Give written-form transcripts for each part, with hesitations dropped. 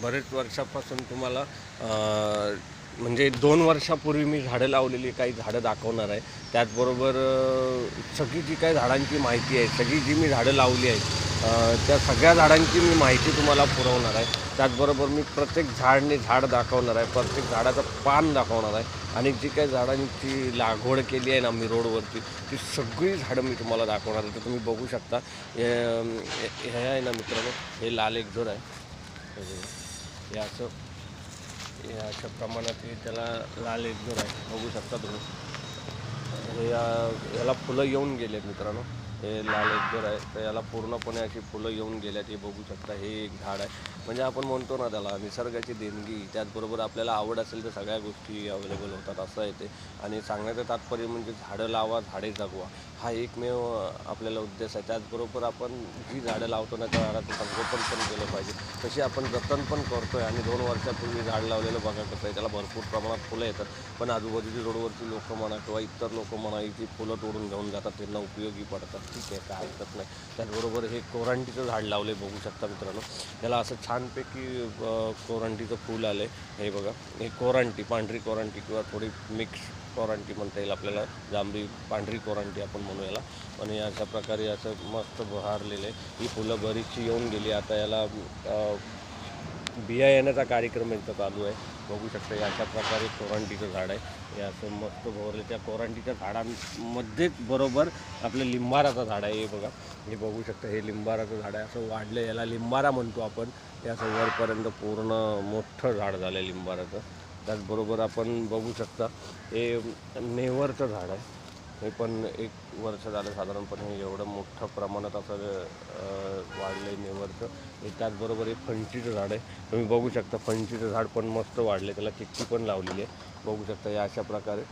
बरेच वर्षापासून तुम्हाला म्हणजे 2 वर्षापूर्वी मी झाडं लावलेली काही झाडं दाखवणार आहे. त्याचबरोबर सगळी जी काही झाडांची माहिती आहे, सगळी जी मी झाडं लावली आहेत त्या सगळ्या झाडांची मी माहिती तुम्हाला पुरवणार आहे. त्याचबरोबर मी प्रत्येक झाड दाखवणार आहे, प्रत्येक झाडाचं पान दाखवणार आहे आणि जी काही झाडांची लागवड केली आहे ना मी रोडवरती, ती सगळी झाडं मी तुम्हाला दाखवणार आहे. तर तुम्ही बघू शकता हे आहे ना मित्रांनो, हे लाल एकजोर आहे. हे असं हे अशा प्रमाणात हे त्याला लाल एकजोर आहे, बघू शकता तुम्ही. हे याला फुलं येऊन गेले मित्रांनो. हे लाल एकजोर आहे, तर याला पूर्णपणे अशी फुलं येऊन गेल्यात. हे बघू शकता, हे एक झाड आहे. म्हणजे आपण म्हणतो ना त्याला निसर्गाची देणगी. त्याचबरोबर आपल्याला आवड असेल तर सगळ्या गोष्टी अवेलेबल होतात, असं आहे ते. आणि सांगण्याचं तात्पर्य म्हणजे झाडं लावा, झाडे जगवा, हा एकमेव आपल्याला उद्देश आहे. त्याचबरोबर आपण जी झाडं लावतो ना त्या झाडाचं संगोपन पण केलं पाहिजे, तशी आपण जतन पण करतो आहे. आणि 2 वर्षापूर्वी झाड लावलेलं बघा कसं आहे, त्याला भरपूर प्रमाणात फुलं येतात. पण आजूबाजूची रोडवरची लोकं म्हणा किंवा इतर लोकं म्हणा, ती फुलं तोडून घेऊन जातात, त्यांना उपयोगी पडतात. ठीक आहे, काय हरकत नाही. त्याचबरोबर हे कोरांटीचं झाड लावले, बघू शकता मित्रांनो. त्याला असं छानपैकी कोरांटीचं फूल आलं आहे. हे बघा, हे कोरांटी, पांढरी कोरांटी किंवा थोडी मिक्स कोरांटी म्हणता येईल आपल्याला. जांभळी पांढरी कोरांटी आपण म्हणू याला. आणि अशा प्रकारे असं मस्त बहरलेलं आहे. ही फुलं बरीचशी येऊन गेली. आता याला बिया येण्याचा कार्यक्रम यांचा चालू आहे, बघू शकता. हे अशा प्रकारे कोरांटीचं झाड आहे. हे असं मस्त बहरले. त्या कोरांटीच्या झाडांमध्येच बरोबर आपलं लिंबाराचं झाड आहे. हे बघा, हे बघू शकता, हे लिंबाराचं झाड आहे. असं वाढलं, याला लिंबारा म्हणतो आपण. हे असं वरपर्यंत पूर्ण मोठं झाड झालं आहे लिंबाराचं. त्याचबरोबर आपण बघू शकता, हे नेवरचं झाड आहे. हे पण 1 वर्ष झालं साधारणपणे. एवढं मोठ्या प्रमाणात असं वाढलं आहे नेवरचं. हे त्याचबरोबर हे फणसीचं झाड आहे. तुम्ही बघू शकता, फणसीचं झाड पण मस्त वाढले, त्याला चिक्की पण लावलेली आहे, बघू शकता. या अशा प्रकारे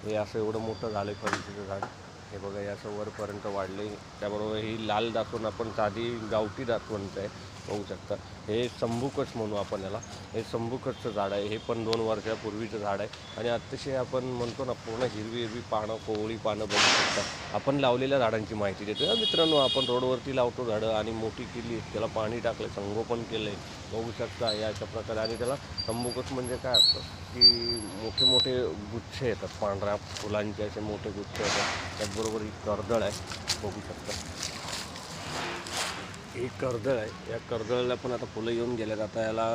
हे असं एवढं मोठं झालं आहे फणसीचं झाड. हे बघा, हे असं वरपर्यंत वाढले. त्याबरोबर ही लाल दासवण, आपण साधी गावठी दासवणचं आहे, बघू शकता. हे संबुकच म्हणू आपण याला. हे संबुकचं झाड आहे. हे पण 2 वर्षापूर्वीचं झाड आहे. आणि अतिशय आपण म्हणतो ना, पूर्ण हिरवी हिरवी पानं, कोवळी पानं, बघू शकता. आपण लावलेल्या झाडांची माहिती देतो मित्रांनो. आपण रोडवरती लावतो झाडं आणि मोठी केली, त्याला पाणी टाकलं, संगोपन केलं आहे, बघू शकता. या अशा प्रकारे. आणि त्याला संबुकच म्हणजे काय असतं की मोठे मोठे गुच्छ येतात, पांढऱ्या फुलांचे असे मोठे गुच्छ येतात. त्याचबरोबर ही कर्दळ आहे, बघू शकता. ही कर्दळ आहे. या कर्दळला पण आता फुलं येऊन गेल्यात. आता याला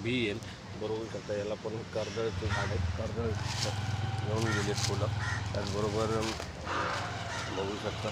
बी येईल, बरोबर शकता. याला पण कर्दळचं झाड आहे, कर्दळ येऊन गेलेत फुलं. त्याचबरोबर बघू शकता,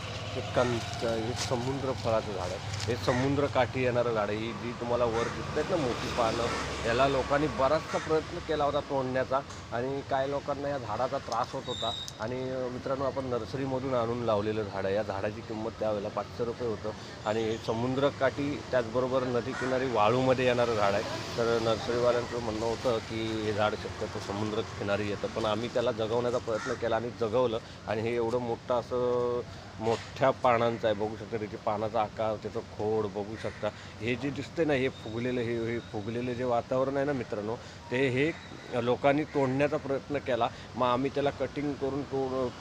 हे समुद्र फळाचं झाड आहे. हे समुद्रकाठी येणारं झाड आहे. ही जी तुम्हाला वर दिसत आहेत ना मोठी पानं, याला लोकांनी बराचसा प्रयत्न केला होता तोडण्याचा. आणि काही लोकांना या झाडाचा त्रास होत होता. आणि मित्रांनो, आपण नर्सरीमधून आणून लावलेलं झाड आहे. या झाडाची किंमत त्यावेळेला 500 रुपये होतं. आणि हे समुद्रकाठी, त्याचबरोबर नदीकिनारी वाळूमध्ये येणारं झाड आहे. तर नर्सरीवाल्यांचं म्हणणं होतं की हे झाड शक्यतो समुद्रकिनारी येतं, पण आम्ही त्याला जगवण्याचा प्रयत्न केला आणि जगवलं. आणि हे एवढं मोठं असं मोठ्या पानांचं आहे, बघू शकता. त्याची पानाचा आकार, त्याचं खोड बघू शकता. हे जे दिसते ना, हे फुगलेलं, हे फुगलेलं जे वातावरण आहे ना मित्रांनो, ते हे लोकांनी तोडण्याचा प्रयत्न केला. मग आम्ही त्याला कटिंग करून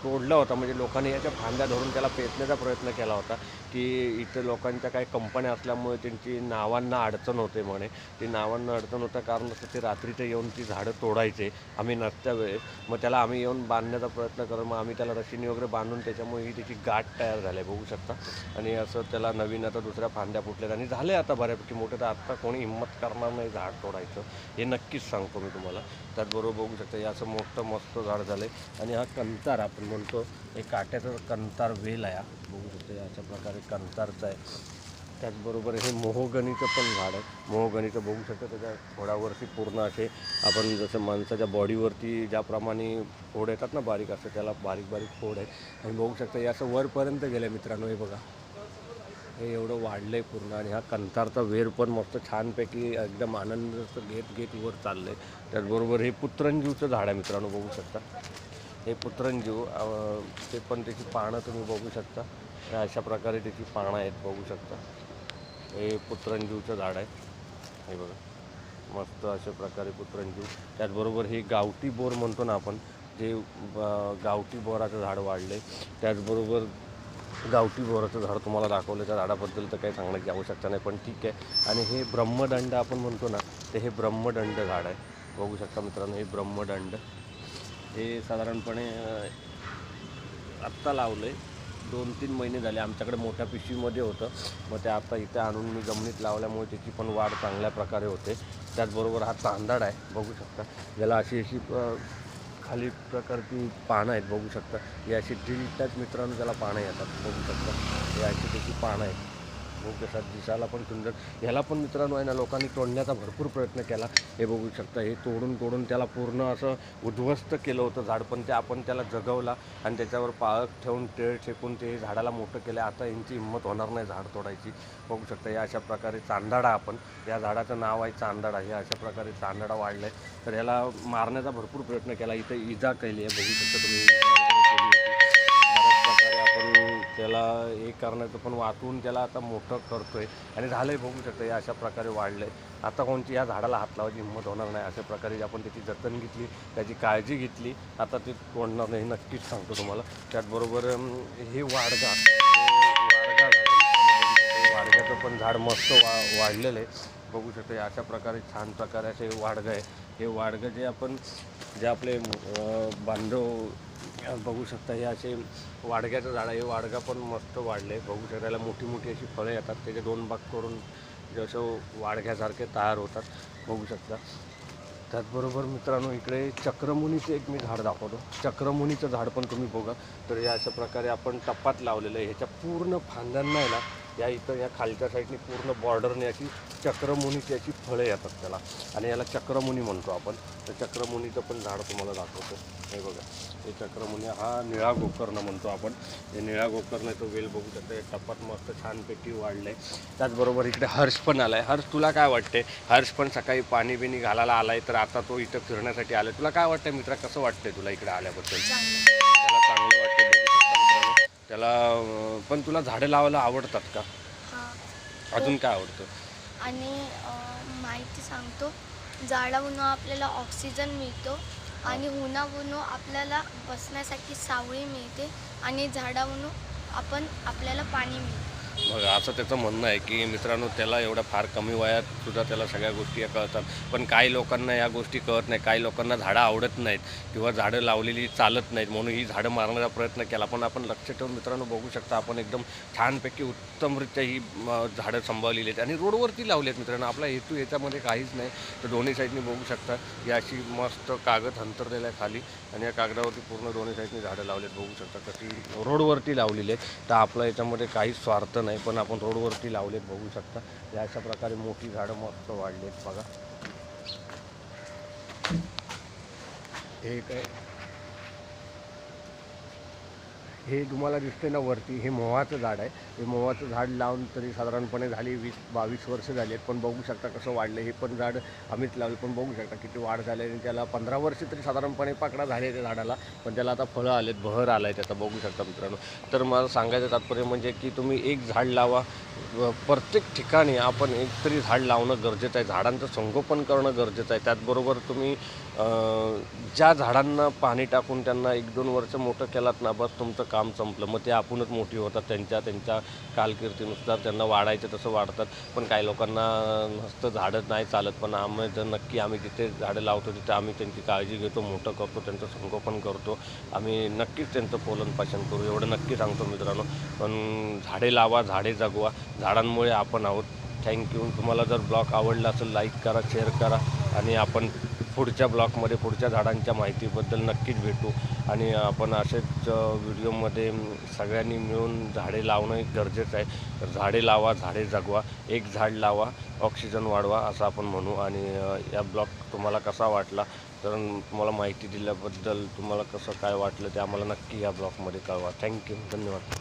तोडला होता. म्हणजे लोकांनी याच्या फांद्या धरून त्याला पेटण्याचा प्रयत्न केला होता की इथं लोकांच्या काही कंपन्या असल्यामुळे त्यांची नावांना अडचण होते म्हणे. ती नावांना अडचण होतं कारण असं ते रात्रीचं येऊन ती झाडं तोडायचे आम्ही नसत्या वेळेस. मग त्याला आम्ही येऊन बांधण्याचा प्रयत्न करू. मग आम्ही त्याला रशीने वगैरे बांधून त्याच्यामुळे ही त्याची गाठ तयार झाली आहे, बघू शकता. आणि असं त्याला नवीन आता दुसऱ्या फांद्या फुटल्यात आणि झाले आता बऱ्यापैकी मोठे. तर आत्ता कोणी हिंमत करणार नाही झाड तोडायचं, हे नक्कीच सांगतो मी तुम्हाला. त्याचबरोबर बघू शकता, हे असं मोठं मस्त झाड झालं आहे. आणि हा कंतार आपण म्हणतो, हे काट्याचं कंतार वेल आहे, बघू शकतो. अशा प्रकारे कंतारचं आहे. त्याचबरोबर हे मोहगणीचं पण झाड आहे. मोहगणीचं बघू शकता, त्याच्या खोडावरती पूर्ण असे आपण जसं माणसाच्या बॉडीवरती ज्याप्रमाणे फोड येतात ना बारीक, असं त्याला बारीक बारीक फोड आहे. आणि बघू शकता, हे असं वरपर्यंत गेलं आहे मित्रांनो. हे बघा, हे एवढं वाढलं आहे पूर्ण. आणि हा कंतारचा वेर पण मस्त छानपैकी एकदम आनंदाचं घेत घेत वर चाललं आहे. त्याचबरोबर हे पुत्रंजीवचं झाड आहे मित्रांनो, बघू शकता. हे पुत्रंजीव, ते पण त्याची पानं तुम्ही बघू शकता. अशा प्रकारे त्याची पानं आहेत, बघू शकता. हे पुत्रंजीवचं झाड आहे, हे बघा, मस्त अशा प्रकारे पुत्रंजीव. त्याचबरोबर हे गावठी बोर म्हणतो ना आपण, जे गावठी बोराचं झाड वाढलं आहे. त्याचबरोबर गावठी बोराचं झाड तुम्हाला दाखवलं, त्या झाडाबद्दल तर काही सांगण्याची आवश्यकता नाही, पण ठीक आहे. आणि हे ब्रह्मदंड आपण म्हणतो ना, तर हे ब्रह्मदंड झाड आहे. बघू शकता मित्रांनो, हे ब्रह्मदंड हे साधारणपणे आत्ता लावलं आहे, 2-3 महिने झाले. आमच्याकडे मोठ्या पिशवीमध्ये होतं, मग ते आता इथे आणून मी जमिनीत लावल्यामुळे त्याची पण वाढ चांगल्या प्रकारे होते. त्याचबरोबर हा चांदाड आहे, बघू शकता, ज्याला अशी खाली प्रकारची पानं आहेत, बघू शकता. ही अशी ड्रिल मित्रांनो त्याला पानं येतात, बघू शकता. हे अशी त्याची पानं आहेत, बघू कशा दिसायला पण सुंदर. ह्याला पण मित्रांनो आहे ना, लोकांनी तोडण्याचा भरपूर प्रयत्न केला. हे बघू शकता, हे तोडून त्याला पूर्ण असं उद्ध्वस्त केलं होतं झाड, पण ते आपण त्याला जगवला आणि त्याच्यावर पाळत ठेवून टेळ ठेकून ते झाडाला मोठं केलं. आता यांची हिंमत होणार नाही झाड तोडायची. बघू शकता, या अशा प्रकारे चांदाडा, आपण या झाडाचं नाव आहे चांदाडा. हे अशा प्रकारे चांदाडा वाढलं आहे, तर याला मारण्याचा भरपूर प्रयत्न केला. इथं इजा केली आहे, बघू शकता तुम्ही. बऱ्याच प्रकारे आपण त्याला हे करण्याचं पण वाचवून त्याला आता मोठं करतोय आणि झालंय, बघू शकता. या अशा प्रकारे वाढलंय. आता कोणती या झाडाला हात लावायची हिंमत होणार नाही. अशा प्रकारे आपण त्याची जतन घेतली, त्याची काळजी घेतली, आता ते तोडणार नाही, नक्कीच सांगतो तुम्हाला. त्याचबरोबर हे वाडगा झाड, वाडग्याचं पण झाड मस्त वाढलेलं आहे, बघू शकता. या अशा प्रकारे छान प्रकारे असे वाडगं आहे. हे वाडगं जे आपले बांधव बघू शकता, हे असे वाडग्याचं झाड आहे. हे वाडगा पण मस्त वाढले, बघू शकता. त्याला मोठी अशी फळं येतात, त्याचे 2 भाग करून जसं वाडग्यासारखे तयार होतात, बघू शकता. त्याचबरोबर मित्रांनो, इकडे चक्रमुनीचं एक मी झाड दाखवतो. चक्रमुनीचं झाड पण तुम्ही बघा, तर या अशा प्रकारे आपण टप्पात लावलेलं आहे. ह्याच्या पूर्ण फांद्यांना आहे ना, या खालच्या साईडने पूर्ण बॉर्डरने अशी चक्रमुनीची अशी फळं येतात त्याला, आणि याला चक्रमुनी म्हणतो आपण. तर चक्रमुनीचं पण झाड तुम्हाला दाखवतो. हे बघा, हे चक्रमुनी, हा निळा गोकर्ण म्हणतो आपण. हे निळा गोकर्ण तो वेल बघू शकता, हे टप्पात मस्त छानपैकी वाढलं आहे. त्याचबरोबर इकडे हर्ष पण आला आहे. हर्ष, तुला काय वाटते? हर्ष पण सकाळी पाणी बिणी घालायला आला आहे, तर आता तो इथं फिरण्यासाठी आला. तुला काय वाटतं मित्रा, कसं वाटतंय तुला इकडे आल्याबद्दल? त्याला चांगलं वाटतं, बघू शकता मित्रांनो. त्याला पण तुला झाडं लावायला आवडतात का? अजून काय आवडतं? आणि माहिती सांगतो, झाडावरून आपल्याला ऑक्सिजन मिळतो आणि उन्हावरून आपल्याला बसण्यासाठी सावली मिळते आणि झाडावरून आपल्याला पाणी मिळते. बघा, असं त्याचं म्हणणं आहे की मित्रांनो, त्याला एवढ्या फार कमी वयात सुद्धा त्याला सगळ्या गोष्टी कळतात. पण काही लोकांना या गोष्टी कळत नाही, काही लोकांना झाडं आवडत नाहीत किंवा झाडं लावलेली चालत नाहीत, म्हणून ही झाडं मारण्याचा प्रयत्न केला. पण आपण लक्ष ठेवून मित्रांनो बघू शकता, आपण एकदम छानपैकी उत्तमरित्या ही झाडं सांभाळलेली आहेत आणि रोडवरती लावली आहेत मित्रांनो. आपला हेतू याच्यामध्ये काहीच नाही. तर दोन्ही साईडनी बघू शकता, ही अशी मस्त कागद अंतरलेला आहे खाली, आणि या कागदावरती पूर्ण दोन्ही साईडनी झाडं लावलेत, बघू शकता कशी रोडवरती लावलेली आहेत. तर आपला याच्यामध्ये काहीच स्वार्थ नाही, पण आपण रोडवरती लावलेत, बघू शकता. या अशा प्रकारे मोठी झाडं मस्त वाढलेत बघा. हे काय, हे तुम्हाला दिसते ना वरती, हे मोहाचं झाड आहे. हे मोहाचं झाड लावून तरी साधारणपणे झाली 20-22 वर्ष झाली आहेत, पण बघू शकता कसं वाढलं. हे पण झाड आम्हीच लावले, पण बघू शकता किती वाढ झाली. आणि त्याला 15 वर्ष तरी साधारणपणे पकडा झाले त्या झाडाला, पण त्याला आता फळं आलेत, बहर आला आहे त्याचा, बघू शकता मित्रांनो. तर मला सांगायचं तात्पर्य म्हणजे की तुम्ही एक झाड लावा. प्रत्येक ठिकाणी आपण एक तरी झाड लावणं गरजेचं आहे, झाडांचं संगोपन करणं गरजेचं आहे. त्याचबरोबर तुम्ही ज्या झाडांना पाणी टाकून त्यांना 1-2 वर्ष मोठं केलात ना, बस तुमचं काम संपलं. मग ते आपणच मोठी होतात, त्यांच्या कालकीर्तीनुसार त्यांना वाढायचं तसं वाढतात. पण काही लोकांना नसतं, झाडं नाही चालत. पण आम्ही जिथे झाडं लावतो तिथे आम्ही त्यांची काळजी घेतो, मोठं करतो, त्यांचं संगोपन करतो. आम्ही नक्कीच त्यांचं पोषण करू, एवढं नक्की सांगतो मित्रांनो. पण झाडे लावा, झाडे जगवा, झाडांमुळे आपण आहोत. थँक्यू. तुम्हाला जर ब्लॉग आवडला असेल, लाईक करा, शेअर करा, आणि आपण पुढच्या ब्लॉगमध्ये पुढच्या झाडांच्या माहितीबद्दल नक्कीच भेटू. आणि आपण असेच व्हिडिओमध्ये सगळ्यांनी मिळून झाडे लावणं गरजेचं आहे. तर झाडे लावा, झाडे जगवा, एक झाड लावा, ऑक्सिजन वाढवा, असं आपण म्हणू. आणि या ब्लॉग तुम्हाला कसा वाटला, तर तुम्हाला माहिती दिल्याबद्दल तुम्हाला कसं काय वाटलं ते आम्हाला नक्की या ब्लॉगमध्ये कळवा. थँक्यू, धन्यवाद.